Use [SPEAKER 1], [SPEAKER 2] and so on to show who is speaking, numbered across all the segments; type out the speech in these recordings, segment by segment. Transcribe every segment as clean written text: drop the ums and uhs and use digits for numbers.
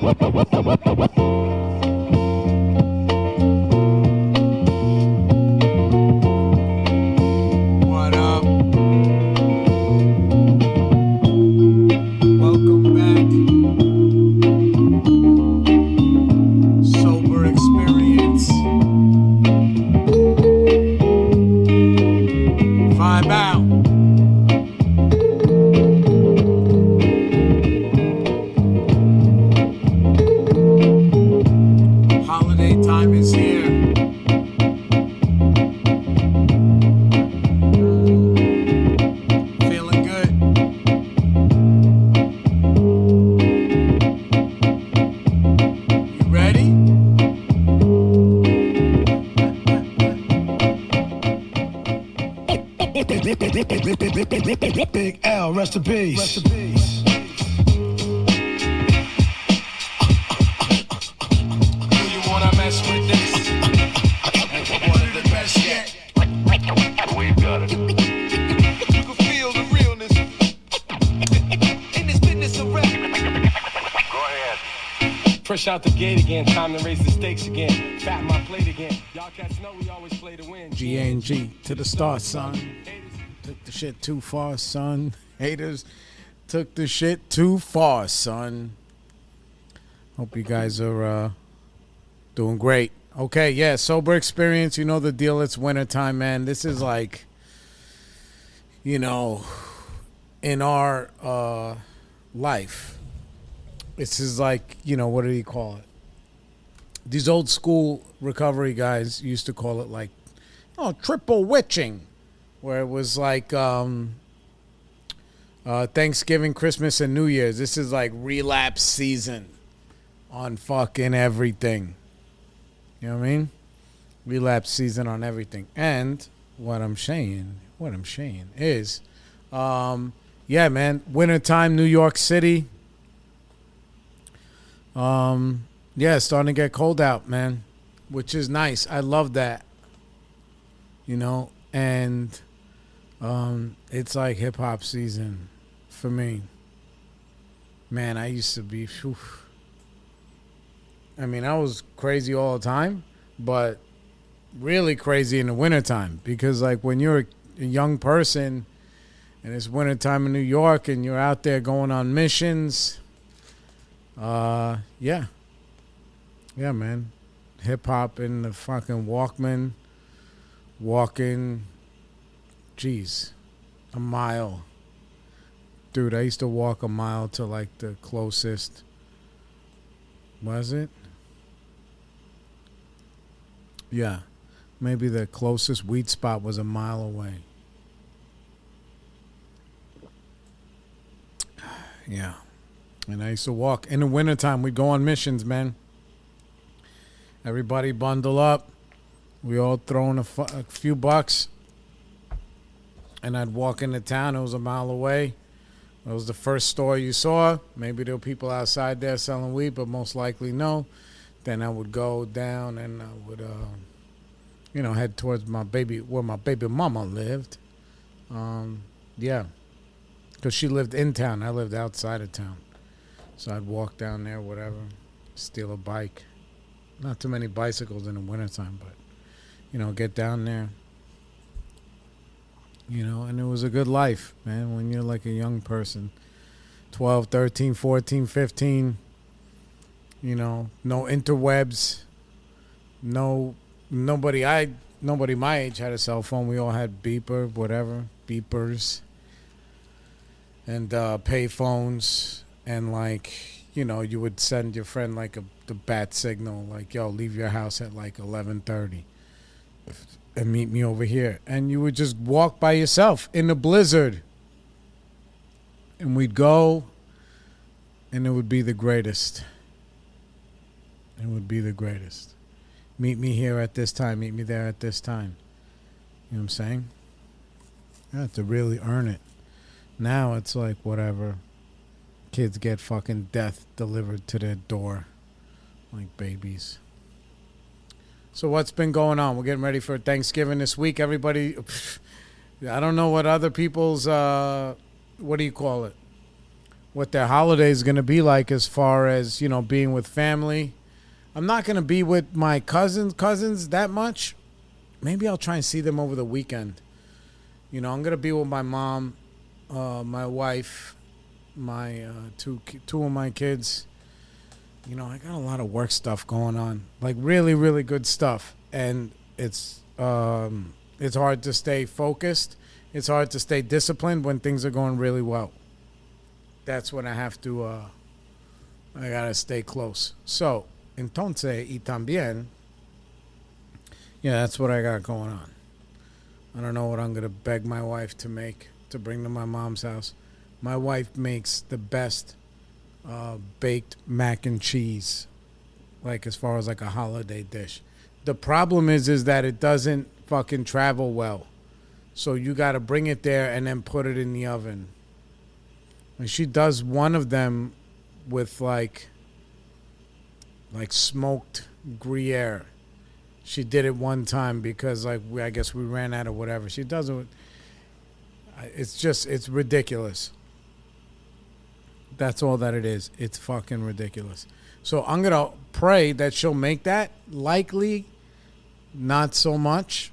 [SPEAKER 1] What up? Welcome back. Sober experience. Vibe out. Holiday time is here. Feeling good. You ready?
[SPEAKER 2] Big L, rest in peace. Rest in peace.
[SPEAKER 1] Do you wanna mess with this? One of the best yet.
[SPEAKER 3] We've got it.
[SPEAKER 4] You can feel the realness in this business of rap.
[SPEAKER 3] Go ahead.
[SPEAKER 5] Fresh out the gate again, time to raise the stakes again. Fatten my plate again. Y'all cats know we always play to win.
[SPEAKER 1] G-A-N-G to the start, son. Took the shit too far, son. Haters took the shit too far, son. Hope you guys are doing great. Okay, yeah, sober experience. You know the deal. It's wintertime, man. This is like, you know, in our life, this is like, you know, what do you call it? These old school recovery guys used to call it like, oh, triple witching, where it was like Thanksgiving, Christmas, and New Year's. This is like relapse season on fucking everything. You know what I mean? Relapse season on everything. And what I'm saying is, yeah, man, wintertime, New York City. Yeah, it's starting to get cold out, man, which is nice. I love that. You know, and it's like hip hop season for me. Man, I used to be, whew. I mean, I was crazy all the time, but really crazy in the wintertime, because like when you're a young person and it's wintertime in New York and you're out there going on missions, yeah, man, hip hop in the fucking Walkman, walking, geez, a mile. Dude, I used to walk a mile to like the closest, was it? Yeah, maybe the closest weed spot was a mile away. Yeah, and I used to walk. In the wintertime, we'd go on missions, man. Everybody bundle up. We all throw in a few bucks. And I'd walk into town. It was a mile away. It was the first store you saw. Maybe there were people outside there selling weed, but most likely no. Then I would go down and I would, head towards where my baby mama lived. Yeah, because she lived in town. I lived outside of town. So I'd walk down there, whatever, steal a bike. Not too many bicycles in the wintertime, but, get down there. And it was a good life, man, when you're like a young person. 12, 13, 14, 15. No interwebs. Nobody my age had a cell phone. We all had beepers. And pay phones. And you would send your friend the bat signal, like, yo, leave your house at 11:30 and meet me over here. And you would just walk by yourself in the blizzard. And we'd go, and it would be the greatest. It would be the greatest. Meet me here at this time. Meet me there at this time. You know what I'm saying? You have to really earn it. Now it's like whatever. Kids get fucking death delivered to their door like babies. So what's been going on? We're getting ready for Thanksgiving this week. Everybody, I don't know what other people's, what do you call it? what their holiday is going to be like as far as, you know, being with family. I'm not going to be with my cousins that much. Maybe I'll try and see them over the weekend. You know, I'm going to be with my mom, my wife, my two of my kids. You know, I got a lot of work stuff going on, like really, really good stuff. And it's hard to stay focused. It's hard to stay disciplined when things are going really well. That's when I have to, I got to stay close. So, entonces, y también, yeah, that's what I got going on. I don't know what I'm going to beg my wife to make to bring to my mom's house. My wife makes the best baked mac and cheese, like as far as like a holiday dish. The problem is that it doesn't fucking travel well. So you got to bring it there and then put it in the oven. And she does one of them with like smoked Gruyere. She did it one time because like I guess we ran out of whatever. She does it. It's ridiculous. That's all that it is. It's fucking ridiculous. So I'm going to pray that she'll make that. Likely not so much.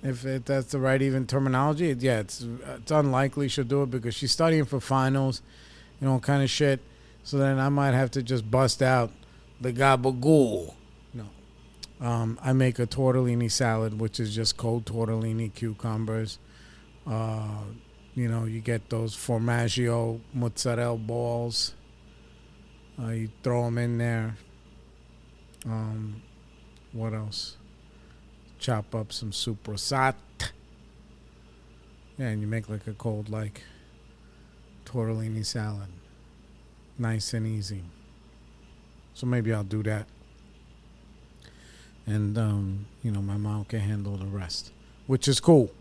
[SPEAKER 1] If that's the right even terminology. Yeah, it's unlikely she'll do it because she's studying for finals, you know, kind of shit. So then I might have to just bust out the gabagool. No. I make a tortellini salad, which is just cold tortellini, cucumbers. You know, you get those formaggio mozzarella balls. You throw them in there. What else? Chop up some sopressata. Yeah, and you make like a cold, like, tortellini salad. Nice and easy. So maybe I'll do that. And, you know, my mom can handle the rest. Which is cool.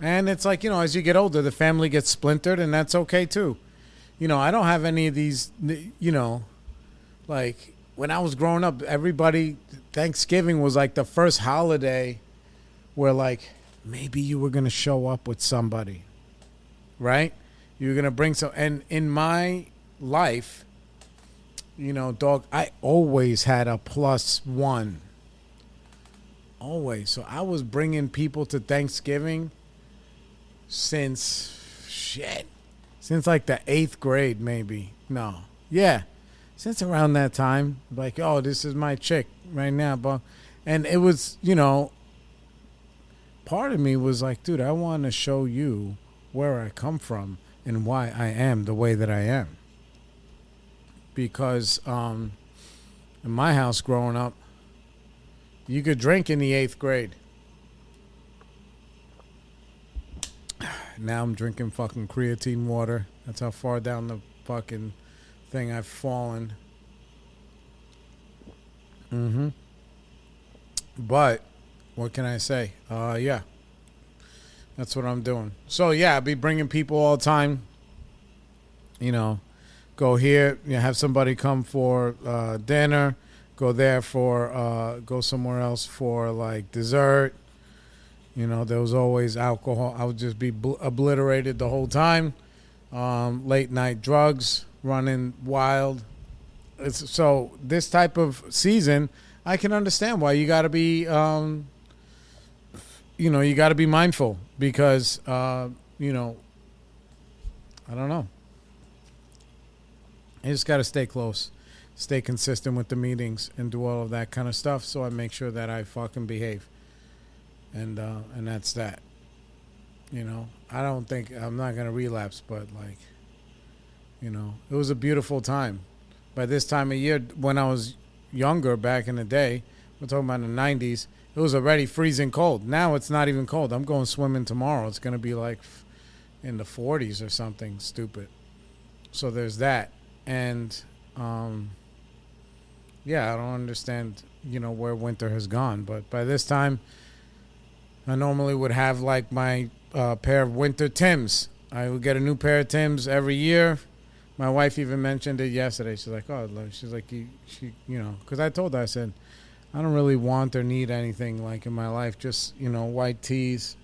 [SPEAKER 1] And it's like, you know, as you get older, the family gets splintered, and that's okay, too. You know, I don't have any of these, you know, like, when I was growing up, everybody, Thanksgiving was like the first holiday where, like, maybe you were going to show up with somebody, right? You were going to bring some. And in my life, you know, dog, I always had a +1. Always. So I was bringing people to Thanksgiving since like the 8th grade, maybe. No. Yeah. Since around that time. Like, oh, this is my chick right now. But, and it was, you know, part of me was like, dude, I want to show you where I come from and why I am the way that I am. Because in my house growing up, you could drink in the 8th grade. Now I'm drinking fucking creatine water. That's how far down the fucking thing I've fallen. But what can I say? Yeah. That's what I'm doing. So yeah, I'll be bringing people all the time. You know, go here, you know, have somebody come for dinner. Go there for, go somewhere else for, like, dessert. You know, there was always alcohol. I would just be obliterated the whole time. Late night drugs, running wild. So this type of season, I can understand why you got to be, you know, you got to be mindful because, you know, I don't know. You just got to stay close. Stay consistent with the meetings and do all of that kind of stuff. So I make sure that I fucking behave. And that's that. You know, I don't think I'm not going to relapse, but like, you know, it was a beautiful time. By this time of year, when I was younger back in the day, we're talking about the 90s, it was already freezing cold. Now it's not even cold. I'm going swimming tomorrow. It's going to be like in the 40s or something stupid. So there's that. And, yeah, I don't understand, you know, where winter has gone. But by this time, I normally would have, like, my pair of winter Timbs. I would get a new pair of Timbs every year. My wife even mentioned it yesterday. She's like, oh, she's like, you know, because I told her, I said, I don't really want or need anything, like, in my life. Just, you know, white tees.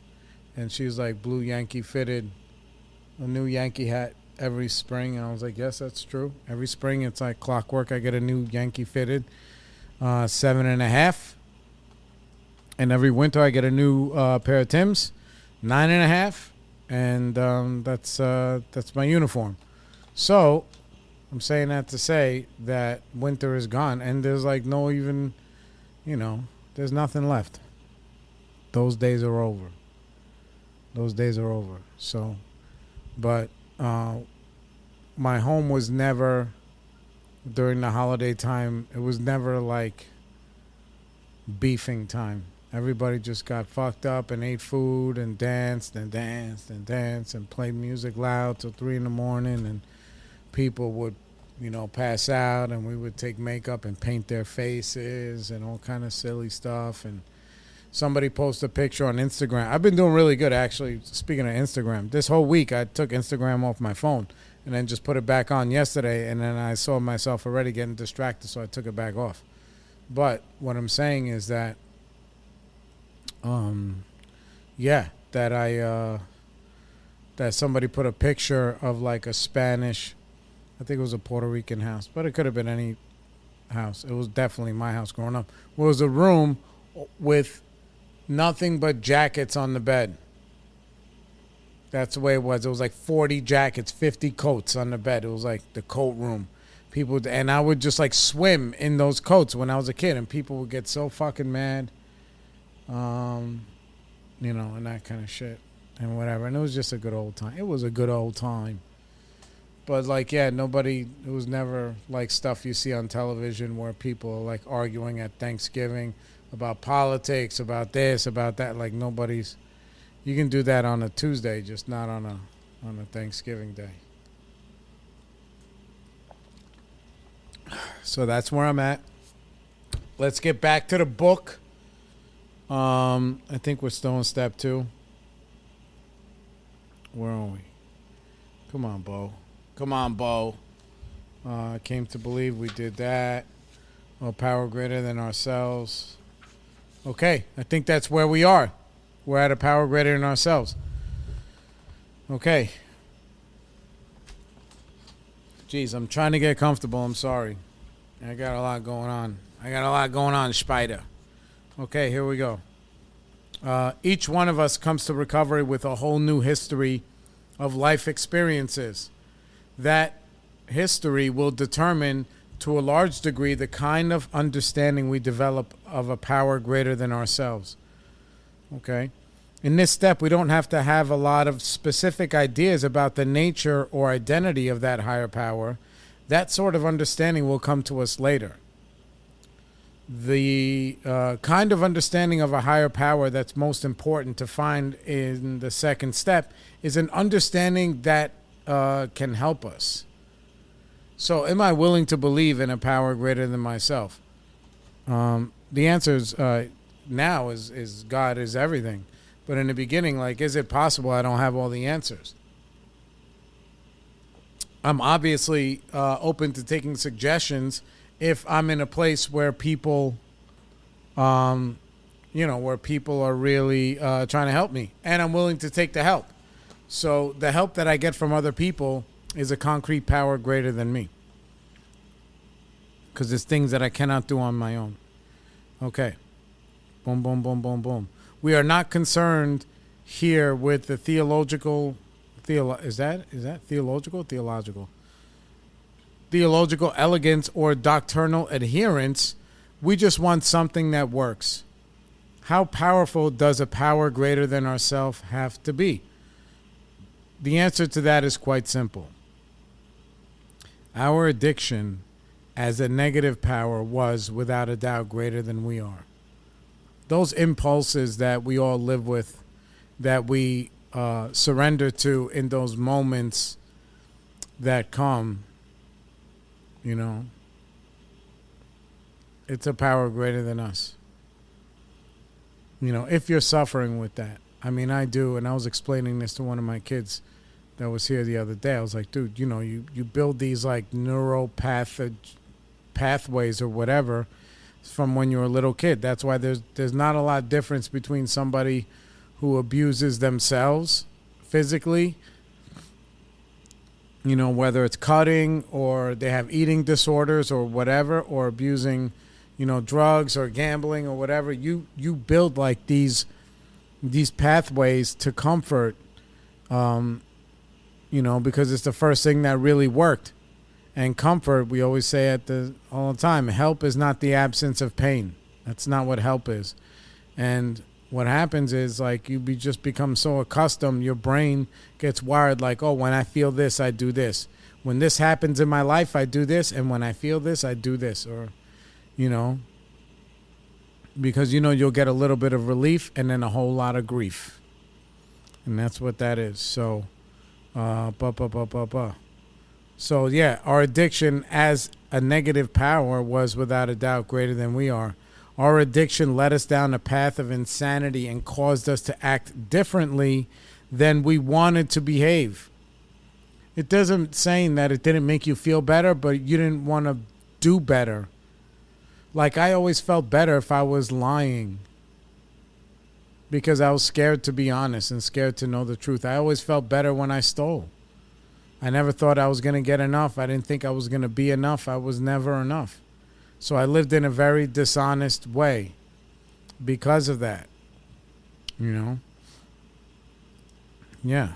[SPEAKER 1] And she's like, blue Yankee fitted, a new Yankee hat every spring. And I was like, yes, that's true. Every spring, it's like clockwork. I get a new Yankee fitted 7.5. And every winter, I get a new pair of Timbs, 9.5. And that's my uniform. So I'm saying that to say that winter is gone. And there's like no even, there's nothing left. Those days are over. So, but my home was never, during the holiday time, it was never like beefing time. Everybody just got fucked up and ate food and danced and played music loud till 3 a.m. and people would, pass out, and we would take makeup and paint their faces and all kind of silly stuff. And somebody posted a picture on Instagram. I've been doing really good, actually. Speaking of Instagram, this whole week I took Instagram off my phone and then just put it back on yesterday, and then I saw myself already getting distracted, so I took it back off. But what I'm saying is that, that somebody put a picture of like a Spanish, I think it was a Puerto Rican house, but it could have been any house. It was definitely my house growing up. It was a room with nothing but jackets on the bed. That's the way it was. It was like 40 jackets, 50 coats on the bed. It was like the coat room. And I would just like swim in those coats when I was a kid, and people would get so fucking mad, and that kind of shit and whatever. And it was just a good old time. It was a good old time. But like, it was never like stuff you see on television where people are like arguing at Thanksgiving about politics, about this, about that. Like you can do that on a Tuesday, just not on a Thanksgiving day. So that's where I'm at. Let's get back to the book. I think we're still in step 2. Where are we? Come on, Bo. Came to believe we did that. A power greater than ourselves. Okay, I think that's where we are. We're at a power greater than ourselves. Okay. Jeez, I'm trying to get comfortable. I'm sorry. I got a lot going on. Spider. Okay, here we go. Each one of us comes to recovery with a whole new history of life experiences. That history will determine to a large degree the kind of understanding we develop of a power greater than ourselves. Okay? In this step, we don't have to have a lot of specific ideas about the nature or identity of that higher power. That sort of understanding will come to us later. The kind of understanding of a higher power that's most important to find in the second step is an understanding that can help us. So, am I willing to believe in a power greater than myself? The answer is now is God is everything. But in the beginning, like, is it possible I don't have all the answers? I'm obviously open to taking suggestions if I'm in a place where people, where people are really trying to help me, and I'm willing to take the help. So the help that I get from other people is a concrete power greater than me, because it's things that I cannot do on my own. Okay. Boom, boom, boom, boom, boom. We are not concerned here with the theological elegance or doctrinal adherence. We just want something that works. How powerful does a power greater than ourselves have to be? The answer to that is quite simple. Our addiction as a negative power was, without a doubt, greater than we are. Those impulses that we all live with, that we surrender to in those moments that come, it's a power greater than us. If you're suffering with that. I mean, I do, and I was explaining this to one of my kids that was here the other day. I was like, dude, you build these like pathways or whatever from when you're a little kid. That's why there's not a lot of difference between somebody who abuses themselves physically you know, whether it's cutting or they have eating disorders or whatever, or abusing, you know, drugs or gambling or whatever, you build like these pathways to comfort, you know, because it's the first thing that really worked. And comfort, we always say all the time, help is not the absence of pain. That's not what help is. And what happens is, like, just become so accustomed, your brain gets wired like, oh, when I feel this, I do this. When this happens in my life, I do this. And when I feel this, I do this. Or, you know, because, you know, you'll get a little bit of relief and then a whole lot of grief. And that's what that is. So, So, yeah, our addiction as a negative power was without a doubt greater than we are. Our addiction led us down a path of insanity and caused us to act differently than we wanted to behave. It doesn't saying that it didn't make you feel better, but you didn't want to do better. Like, I always felt better if I was lying, because I was scared to be honest and scared to know the truth. I always felt better when I stole. I never thought I was going to get enough. I didn't think I was going to be enough. I was never enough. So I lived in a very dishonest way because of that. You know? Yeah.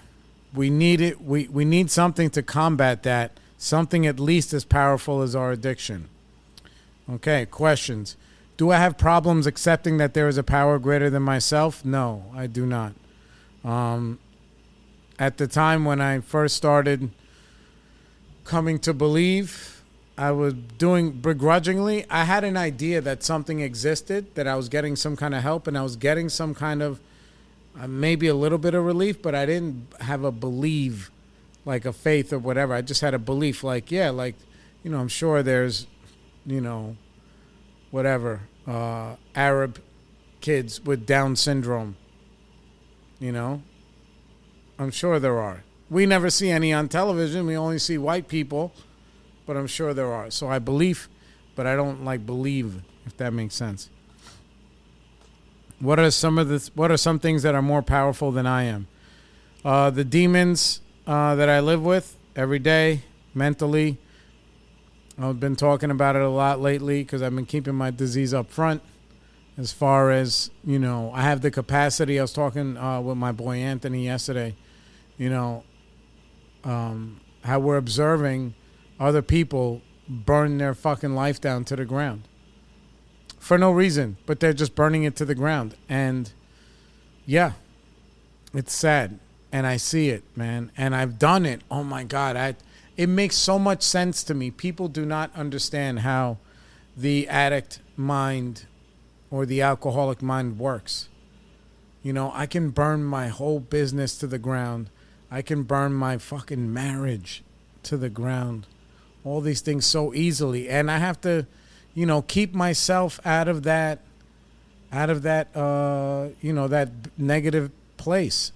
[SPEAKER 1] We need it. We need something to combat that. Something at least as powerful as our addiction. Okay, questions. Do I have problems accepting that there is a power greater than myself? No, I do not. At the time when I first started coming to believe, I was doing begrudgingly. I had an idea that something existed, that I was getting some kind of help, and I was getting some kind of maybe a little bit of relief, but I didn't have a belief, like a faith or whatever. I just had a belief, like, yeah, like, you know, I'm sure there's, you know, whatever, Arab kids with Down syndrome, you know? I'm sure there are. We never see any on television. We only see white people, but I'm sure there are. So I believe, but I don't like believe, if that makes sense. What are some things that are more powerful than I am? The demons that I live with every day, mentally. I've been talking about it a lot lately because I've been keeping my disease up front. As far as, you know, I have the capacity. I was talking with my boy Anthony yesterday, you know, how we're observing other people burn their fucking life down to the ground for no reason, but they're just burning it to the ground. And yeah, it's sad. And I see it, man. And I've done it. Oh my God. It makes so much sense to me. People do not understand how the addict mind or the alcoholic mind works. You know, I can burn my whole business to the ground. I can burn my fucking marriage to the ground. All these things so easily. And I have to, you know, keep myself out of that, you know, that negative place.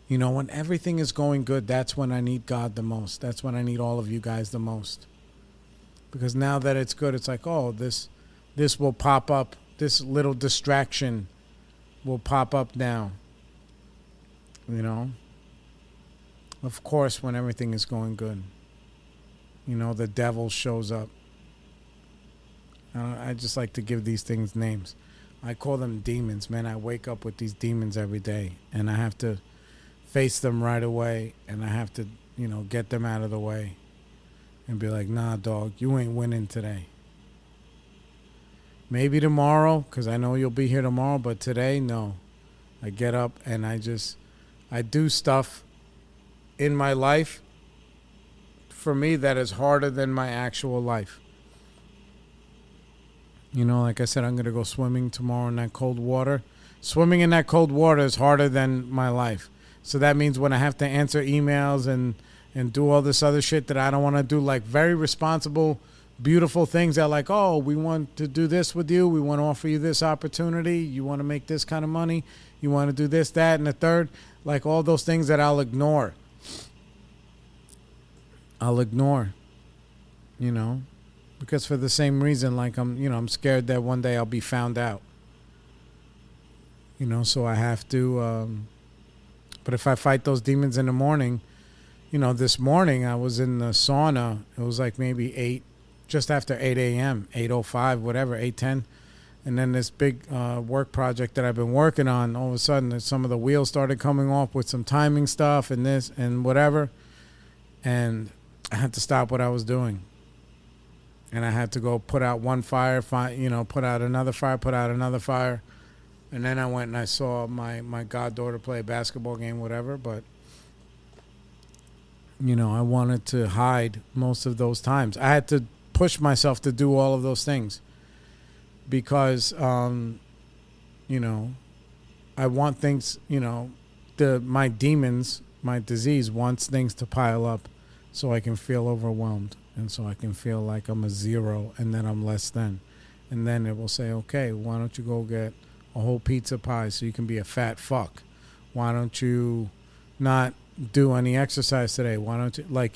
[SPEAKER 1] You know, when everything is going good, that's when I need God the most. That's when I need all of you guys the most. Because now that it's good, it's like, oh, this will pop up. This little distraction will pop up now. You know? Of course, when everything is going good, you know, the devil shows up. I just like to give these things names. I call them demons, man. I wake up with these demons every day, and I have to face them right away, and I have to, you know, get them out of the way and be like, nah, dog, you ain't winning today. Maybe tomorrow, because I know you'll be here tomorrow, but today, no. I get up and I do stuff in my life for me that is harder than my actual life. You know, like I said, I'm going to go swimming tomorrow in that cold water. Swimming in that cold water is harder than my life. So that means when I have to answer emails and do all this other shit that I don't want to do, like very responsible, beautiful things that like, oh, we want to do this with you. We want to offer you this opportunity. You want to make this kind of money. You want to do this, that, and the third. Like all those things that I'll ignore. You know, because for the same reason, like I'm scared that one day I'll be found out. You know, so I have to, but if I fight those demons in the morning, this morning I was in the sauna. It was like maybe 8, just after 8 a.m., 8:05, whatever, 8:10. And then this big work project that I've been working on, all of a sudden some of the wheels started coming off with some timing stuff and this and whatever. And I had to stop what I was doing. And I had to go put out one fire, put out another fire. And then I went and I saw my goddaughter play a basketball game, whatever. But, I wanted to hide most of those times. I had to push myself to do all of those things because, I want things, my demons, my disease wants things to pile up so I can feel overwhelmed and so I can feel like I'm a zero and then I'm less than. And then it will say, okay, why don't you go get a whole pizza pie so you can be a fat fuck? Why don't you not do any exercise today? Why don't you, why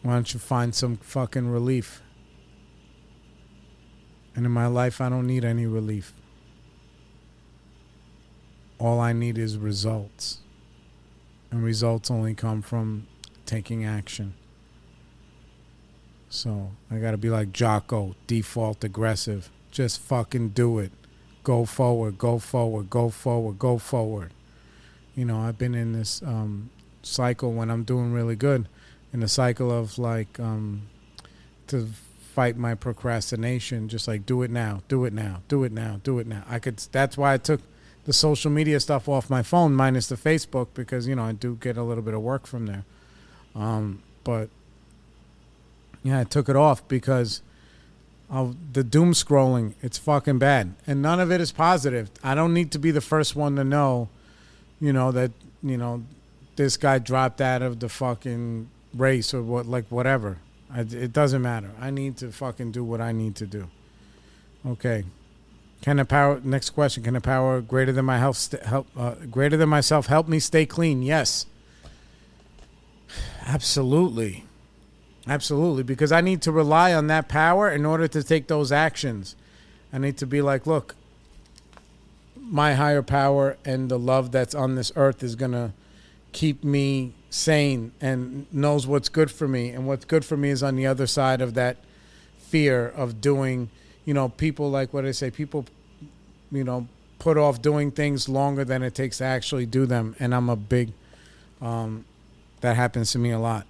[SPEAKER 1] don't you find some fucking relief? And in my life, I don't need any relief. All I need is results. And results only come from taking action. So I got to be like Jocko, default aggressive. Just fucking do it. Go forward, go forward, go forward, go forward. I've been in this cycle when I'm doing really good, in the cycle of to fight my procrastination, just like do it now, do it now, do it now, do it now. That's why I took the social media stuff off my phone, minus the Facebook, because, I do get a little bit of work from there. But yeah, I took it off because of the doom scrolling. It's fucking bad. And none of it is positive. I don't need to be the first one to know, that, this guy dropped out of the fucking race or whatever. It doesn't matter. I need to fucking do what I need to do. Okay. Next question. Can a power greater than my greater than myself help me stay clean? Yes. Absolutely. Absolutely. Because I need to rely on that power in order to take those actions. I need to be like, look, my higher power and the love that's on this earth is going to keep me sane and knows what's good for me. And what's good for me is on the other side of that fear of doing, people like what I say, people, put off doing things longer than it takes to actually do them. And I'm a big, that happens to me a lot.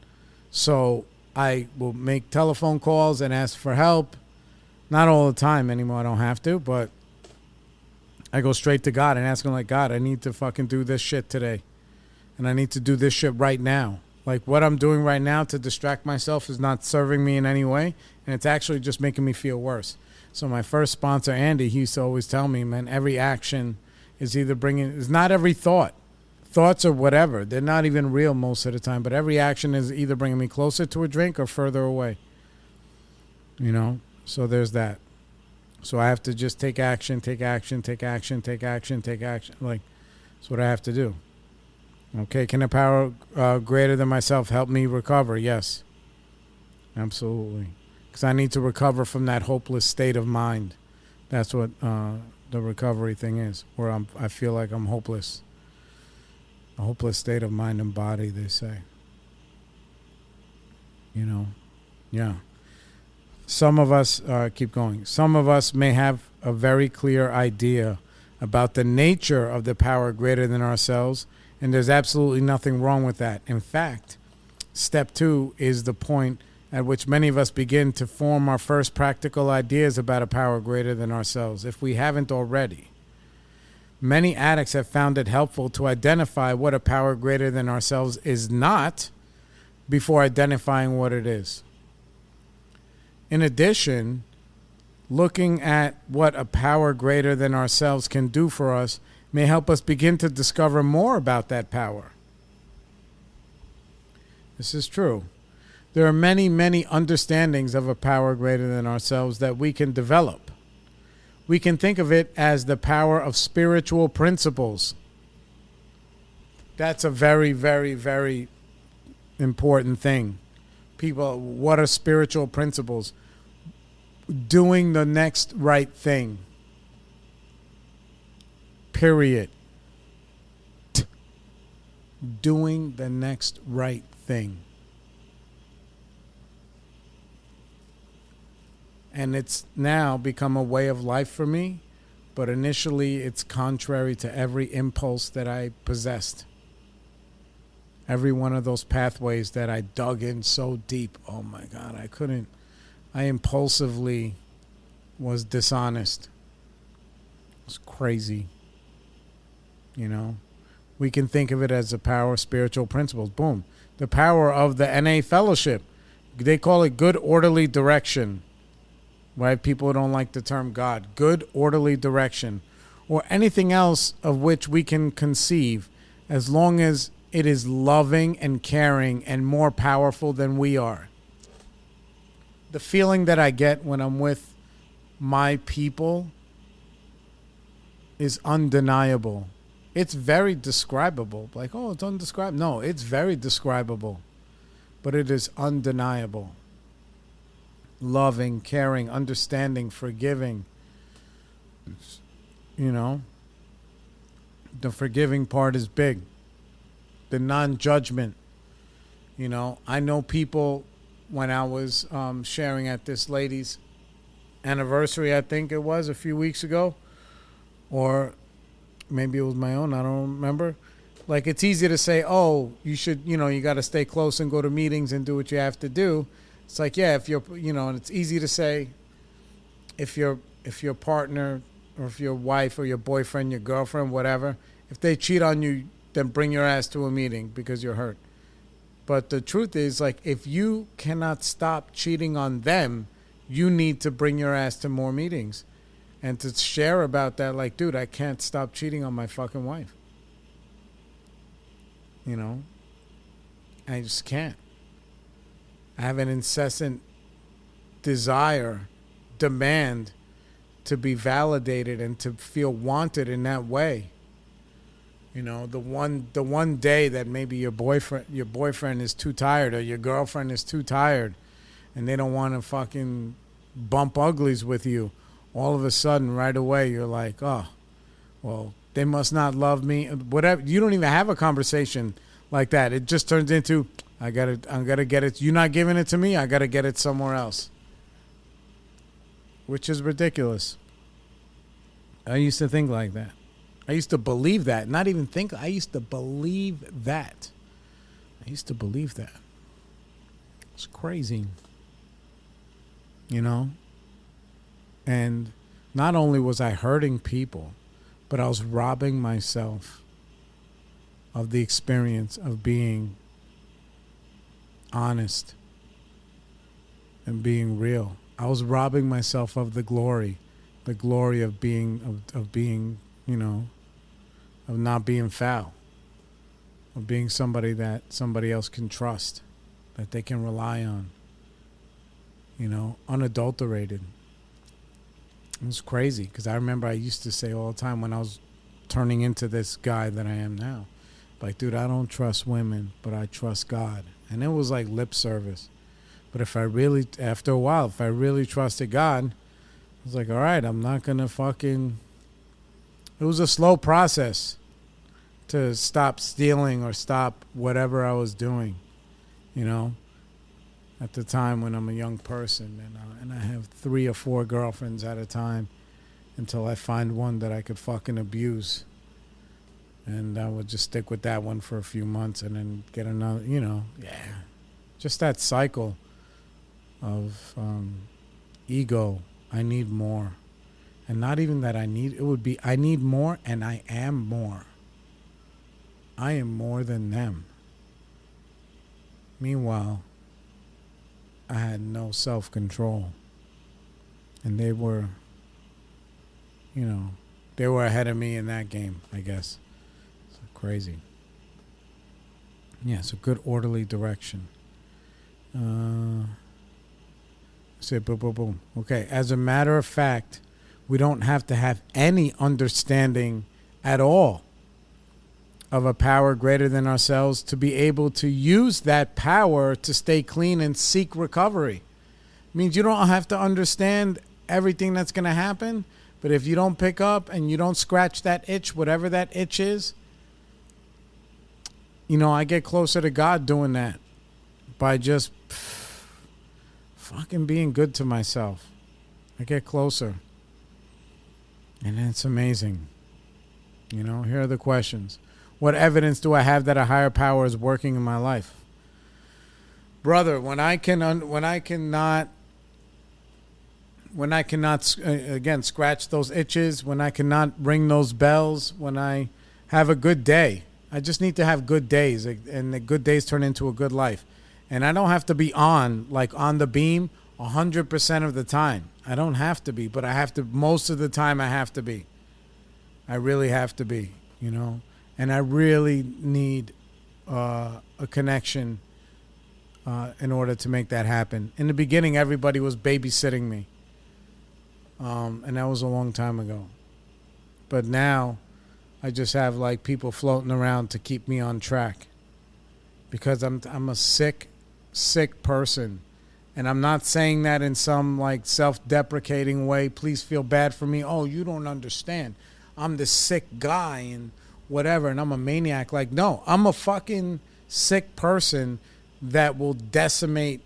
[SPEAKER 1] So I will make telephone calls and ask for help. Not all the time anymore. I don't have to, but I go straight to God and ask him like, God, I need to fucking do this shit today. And I need to do this shit right now. Like what I'm doing right now to distract myself is not serving me in any way. And it's actually just making me feel worse. So my first sponsor, Andy, he used to always tell me, man, every action is is not every thought. Thoughts are whatever. They're not even real most of the time. But every action is either bringing me closer to a drink or further away. So there's that. So I have to just take action, take action, take action, take action, take action. Like, that's what I have to do. Okay, can a power greater than myself help me recover? Yes. Absolutely. Because I need to recover from that hopeless state of mind. That's what the recovery thing is, where I feel like I'm hopeless. A hopeless state of mind and body, they say. Yeah. Some of us, keep going. Some of us may have a very clear idea about the nature of the power greater than ourselves, and there's absolutely nothing wrong with that. In fact, step 2 is the point at which many of us begin to form our first practical ideas about a power greater than ourselves, if we haven't already. Many addicts have found it helpful to identify what a power greater than ourselves is not before identifying what it is. In addition, looking at what a power greater than ourselves can do for us may help us begin to discover more about that power. This is true. There are many, many understandings of a power greater than ourselves that we can develop. We can think of it as the power of spiritual principles. That's a very, very, very important thing. People, what are spiritual principles? Doing the next right thing. Period. doing the next right thing. And it's now become a way of life for me, but initially it's contrary to every impulse that I possessed. Every one of those pathways that I dug in so deep. Oh my God, I impulsively was dishonest. It was crazy. You know, we can think of it as the power of spiritual principles. Boom. The power of the NA fellowship. They call it good orderly direction. Right? People don't like the term God. Good orderly direction. Or anything else of which we can conceive, as long as it is loving and caring and more powerful than we are. The feeling that I get when I'm with my people is undeniable. It's very describable. Like, oh, it's undescribable. No, it's very describable. But it is undeniable. Loving, caring, understanding, forgiving. You know, the forgiving part is big. The non-judgment. You know, I know people, when I was sharing at this lady's anniversary, I think it was a few weeks ago, or maybe it was my own, I don't remember. Like, it's easy to say, oh, you should, you know, you got to stay close and go to meetings and do what you have to do. It's like, yeah, if you're, you know, and it's easy to say, if your partner or if your wife or your boyfriend, your girlfriend, whatever, if they cheat on you, then bring your ass to a meeting because you're hurt. But the truth is, like, if you cannot stop cheating on them, you need to bring your ass to more meetings and to share about that. Like, dude, I can't stop cheating on my fucking wife. You know, I just can't. I have an incessant desire, demand to be validated and to feel wanted in that way. You know, the one day that maybe your boyfriend is too tired or your girlfriend is too tired and they don't want to fucking bump uglies with you, all of a sudden right away you're like, oh, well, they must not love me. Whatever. You don't even have a conversation like that. It just turns into, I'm gonna get it. You're not giving it to me. I gotta get it somewhere else, which is ridiculous. I used to think like that. I used to believe that. Not even think. I used to believe that. It's crazy. You know? And not only was I hurting people, but I was robbing myself of the experience of being honest and being real. I was robbing myself of the glory of being, you know, of not being foul, of being somebody that somebody else can trust, that they can rely on, you know, unadulterated. It was crazy because I remember I used to say all the time when I was turning into this guy that I am now, like, dude, I don't trust women, but I trust God. And it was like lip service. But after a while, if I really trusted God, I was like, all right, I'm not going to fucking... It was a slow process to stop stealing or stop whatever I was doing, you know, at the time when I'm a young person. And I have 3 or 4 girlfriends at a time until I find one that I could fucking abuse. And I would just stick with that one for a few months and then get another, you know, yeah. Just that cycle of ego. I need more. And not even that I need more and I am more. I am more than them. Meanwhile, I had no self-control. And they were, you know, they were ahead of me in that game, I guess. It's crazy. Yeah, it's a good orderly direction. Say boom, boom, boom. Okay, as a matter of fact, we don't have to have any understanding at all of a power greater than ourselves to be able to use that power to stay clean and seek recovery. It means you don't have to understand everything that's going to happen, but if you don't pick up and you don't scratch that itch, whatever that itch is, I get closer to God doing that by just fucking being good to myself. I get closer. And it's amazing. Here are the questions. What evidence do I have that a higher power is working in my life? Brother, when I cannot again scratch those itches, when I cannot ring those bells, when I have a good day. I just need to have good days, and the good days turn into a good life. And I don't have to be on the beam 100% of the time. I don't have to be, but I have to. Most of the time I have to be. I really have to be, and I really need a connection in order to make that happen. In the beginning, everybody was babysitting me, and that was a long time ago. But now, I just have people floating around to keep me on track, because I'm a sick person. And I'm not saying that in some self-deprecating way. Please feel bad for me. Oh, you don't understand. I'm the sick guy and whatever, and I'm a maniac. No, I'm a fucking sick person that will decimate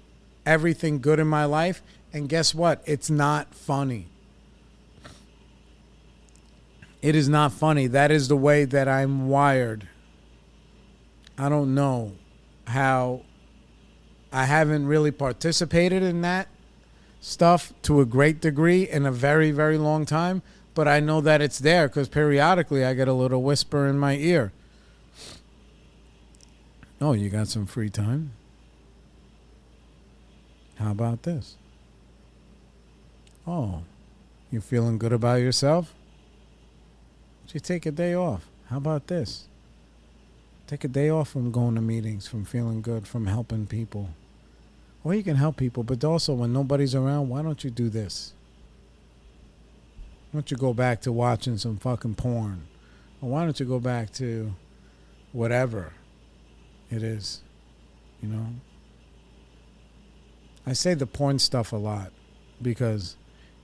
[SPEAKER 1] everything good in my life. And guess what? It's not funny. It is not funny. That is the way that I'm wired. I don't know how. I haven't really participated in that stuff to a great degree in a very, very long time. But I know that it's there because periodically I get a little whisper in my ear. Oh, you got some free time? How about this? Oh, you feeling good about yourself? You take a day off. How about this? Take a day off from going to meetings, from feeling good, from helping people. Or you can help people, but also when nobody's around, why don't you do this? Why don't you go back to watching some fucking porn? Or why don't you go back to whatever it is, I say the porn stuff a lot because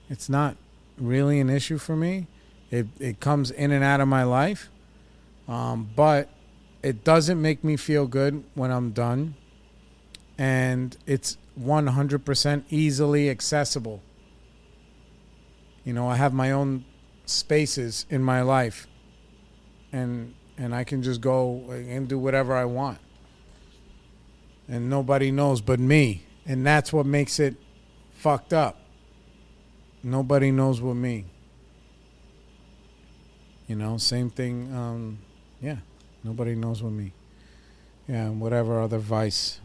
[SPEAKER 1] it's not really an issue for me. It comes in and out of my life, but it doesn't make me feel good when I'm done, and it's 100% easily accessible. I have my own spaces in my life, and I can just go and do whatever I want, and nobody knows but me, and that's what makes it fucked up. Nobody knows but me. Same thing. Nobody knows but me. Yeah, and whatever other vice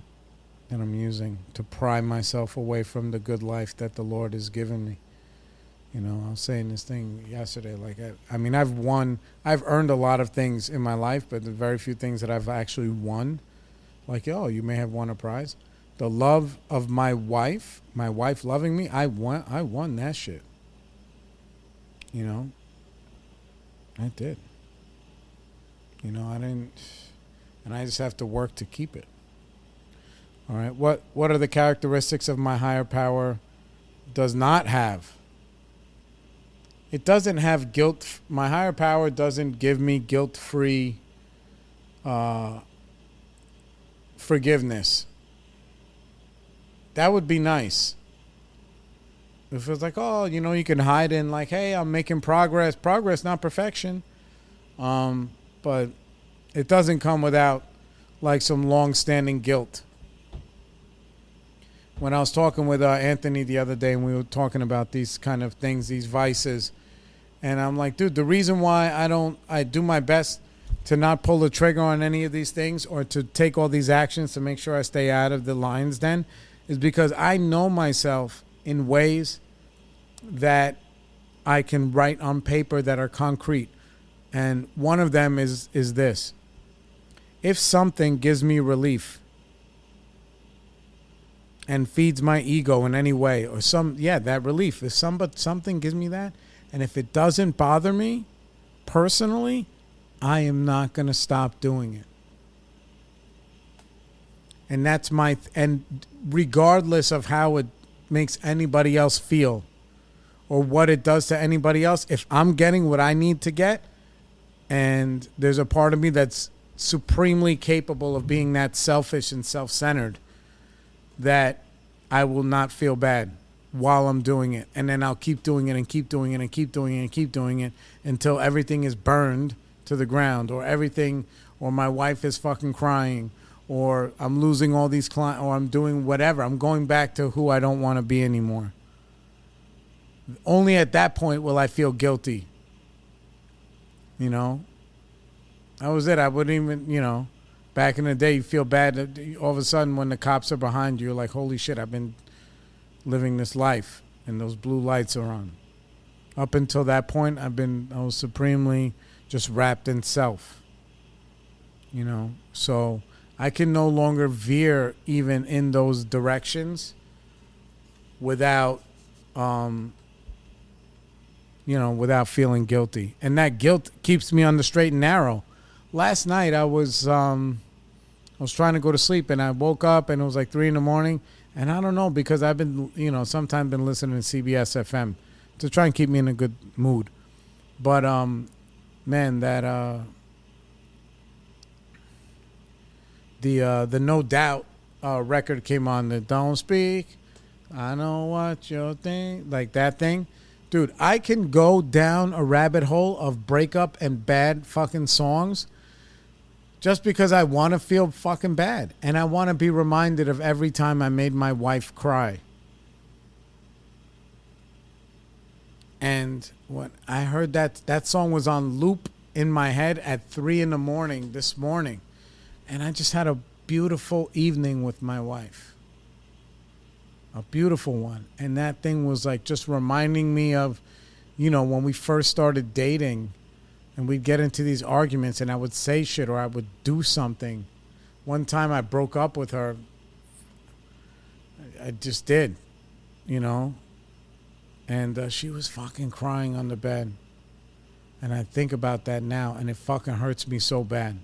[SPEAKER 1] that I'm using to pry myself away from the good life that the Lord has given me. I was saying this thing yesterday. I've earned a lot of things in my life, but there's very few things that I've actually won. You may have won a prize. The love of my wife loving me, I won that shit. I did. I didn't, and I just have to work to keep it. All right. What are the characteristics of my higher power does not have? It doesn't have guilt. My higher power doesn't give me guilt-free forgiveness. That would be nice. If it's you can hide in hey, I'm making progress. Progress, not perfection. But it doesn't come without some long-standing guilt. When I was talking with Anthony the other day, and we were talking about these kind of things, these vices, and I'm like, dude, the reason why I do my best to not pull the trigger on any of these things or to take all these actions to make sure I stay out of the lion's den is because I know myself in ways that I can write on paper that are concrete. And one of them is this. If something gives me relief and feeds my ego in any way, or that relief, if something gives me that, and if it doesn't bother me personally, I am not going to stop doing it. And that's and regardless of how it makes anybody else feel or what it does to anybody else, if I'm getting what I need to get, and there's a part of me that's supremely capable of being that selfish and self-centered that I will not feel bad while I'm doing it. And then I'll keep doing it and keep doing it and keep doing it and keep doing it until everything is burned to the ground, or everything, or my wife is fucking crying, or I'm losing all these clients, or I'm doing whatever. I'm going back to who I don't want to be anymore. Only at that point will I feel guilty. You know? That was it. I wouldn't even, you know, back in the day, you feel bad. All of a sudden, when the cops are behind you, you're like, holy shit, I've been living this life, and those blue lights are on. Up until that point, I was supremely just wrapped in self. You know? So I can no longer veer even in those directions without, without feeling guilty. And that guilt keeps me on the straight and narrow. Last night I was trying to go to sleep, and I woke up and it was like 3 a.m. And I don't know, because I've been, sometimes been listening to CBS FM to try and keep me in a good mood. But man, that the No Doubt record came on. The Don't Speak, I know what you're thinking, like that thing. Dude, I can go down a rabbit hole of breakup and bad fucking songs just because I want to feel fucking bad. And I want to be reminded of every time I made my wife cry. And when I heard that song was on loop in my head at 3 a.m. this morning. And I just had a beautiful evening with my wife. A beautiful one. And that thing was like just reminding me of, when we first started dating, and we'd get into these arguments, and I would say shit or I would do something. One time I broke up with her. I just did, And she was fucking crying on the bed. And I think about that now, and it fucking hurts me so bad.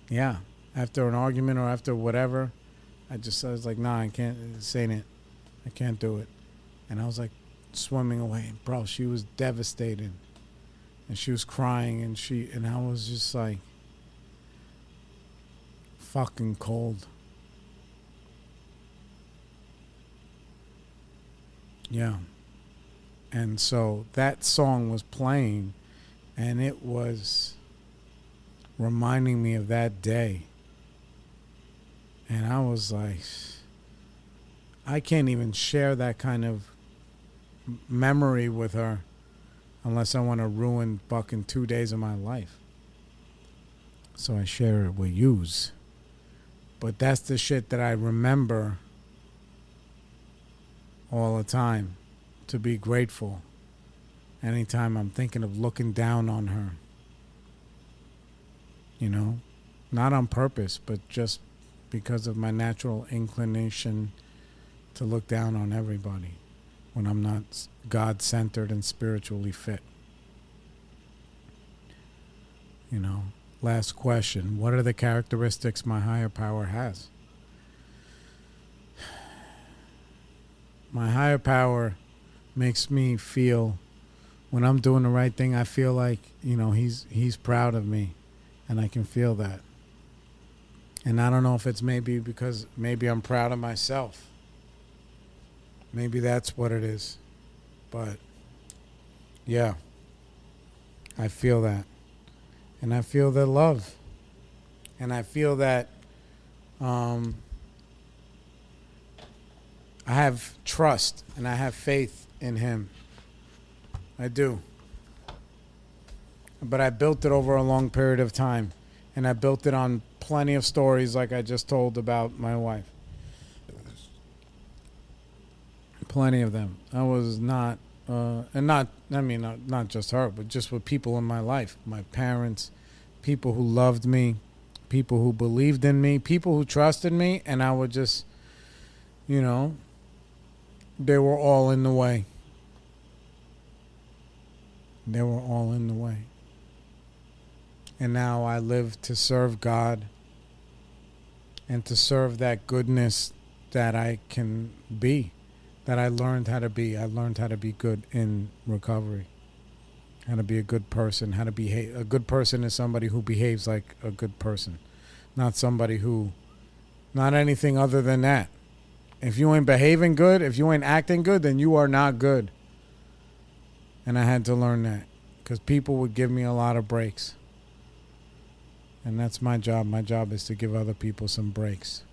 [SPEAKER 1] Yeah. After an argument or after whatever, I was like, nah, I can't, this ain't it. I can't do it. And I was like swimming away. Bro, she was devastated. And she was crying, and I was just like fucking cold. Yeah. And so that song was playing, and it was reminding me of that day. And I was like, I can't even share that kind of memory with her unless I want to ruin fucking 2 days of my life. So I share it with yous. But that's the shit that I remember all the time, to be grateful anytime I'm thinking of looking down on her. Not on purpose, but just because of my natural inclination to look down on everybody when I'm not God-centered and spiritually fit. Last question. What are the characteristics my higher power has? My higher power makes me feel, when I'm doing the right thing, I feel like, he's proud of me, and I can feel that. And I don't know if it's maybe because maybe I'm proud of myself. Maybe that's what it is. But yeah, I feel that. And I feel the love. And I feel that I have trust and I have faith in him. I do. But I built it over a long period of time. And I built it on plenty of stories like I just told about my wife. Plenty of them. I was not, not just her, but just with people in my life. My parents, people who loved me, people who believed in me, people who trusted me, and I would just, they were all in the way. They were all in the way. And now I live to serve God and to serve that goodness that I can be, that I learned how to be. I learned how to be good in recovery. how to be a good person, how to behave. A good person is somebody who behaves like a good person, not somebody who, not anything other than that. If you ain't behaving good, if you ain't acting good, then you are not good. And I had to learn that because people would give me a lot of breaks. And that's my job. My job is to give other people some breaks.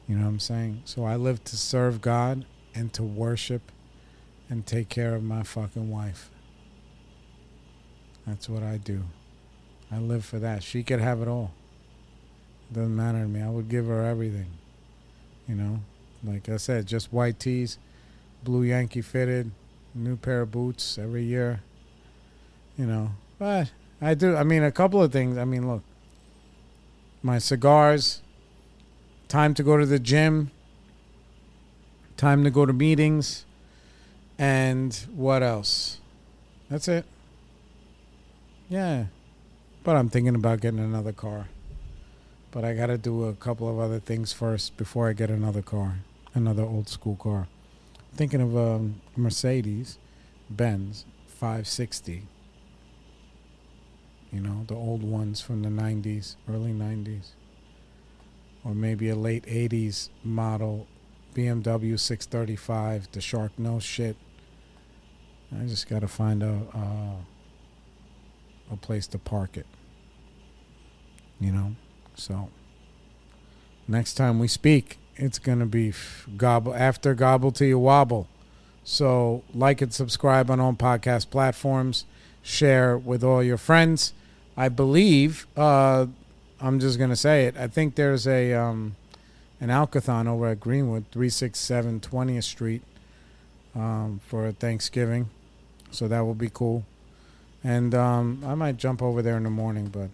[SPEAKER 1] You know what I'm saying? So I live to serve God and to worship and take care of my fucking wife. That's what I do. I live for that. She could have it all. It doesn't matter to me. I would give her everything. You know? Like I said, just white tees, blue Yankee fitted, new pair of boots every year. You know? But I do. I mean, a couple of things. I mean, look. My cigars. Time to go to the gym. Time to go to meetings. And what else? That's it. Yeah. But I'm thinking about getting another car. But I got to do a couple of other things first before I get another car. Another old school car. I'm thinking of a Mercedes-Benz 560. You know, the old ones from the 90s, early 90s. Or maybe a late 80s model BMW 635, the shark nose shit. I just got to find a place to park it. You know? So, next time we speak, it's going to be after gobble till you wobble. So, like and subscribe on all podcast platforms. Share with all your friends. I believe, I'm just going to say it, I think there's an Alcathon over at Greenwood, 367 20th Street, for Thanksgiving. So that will be cool. And I might jump over there in the morning, but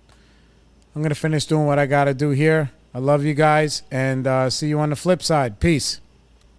[SPEAKER 1] I'm going to finish doing what I got to do here. I love you guys, and see you on the flip side. Peace.